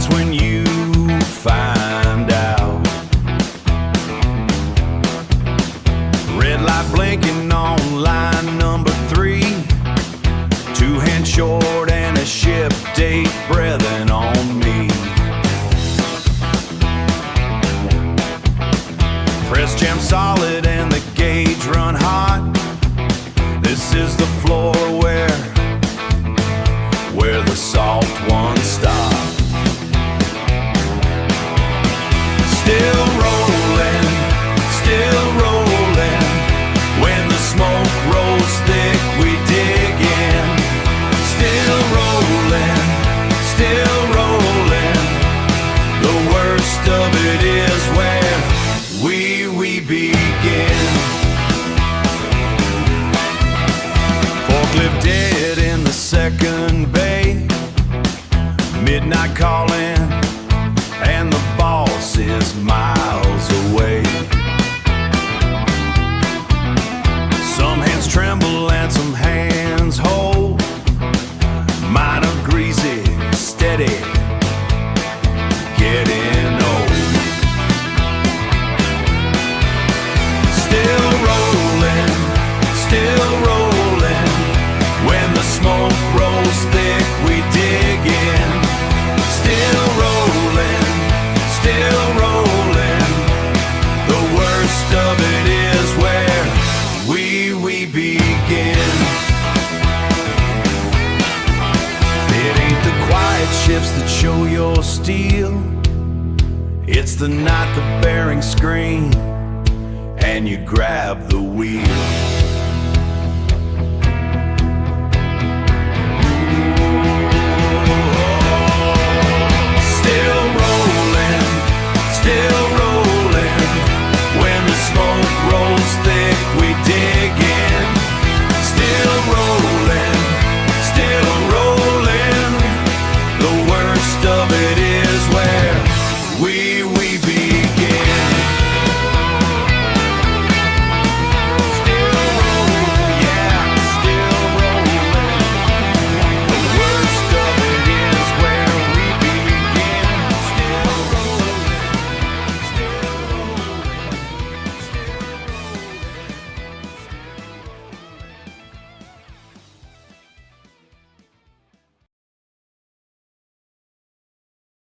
that's when you find out. Red light blinking on line number 3. 2 hands short and a ship date breathing on me. Press jam solid and the gauge run hot. This is the floor where the soft ones stop. Still rolling, still rolling. When the smoke rolls thick, we dig in. Still rolling, still rolling. The worst of it is where we begin. Forklift dead in the second bay. Midnight calling, and the boss is miles away. Some hands tremble and some hands hold. Mine are greasy, steady, getting old. Still rolling, still rolling. When the smoke rolls thick, we dig in. Still rolling, still rolling. The worst of it is where we begin. It ain't the quiet shifts that show your steel. It's the night the bearings scream and you grab the wheel.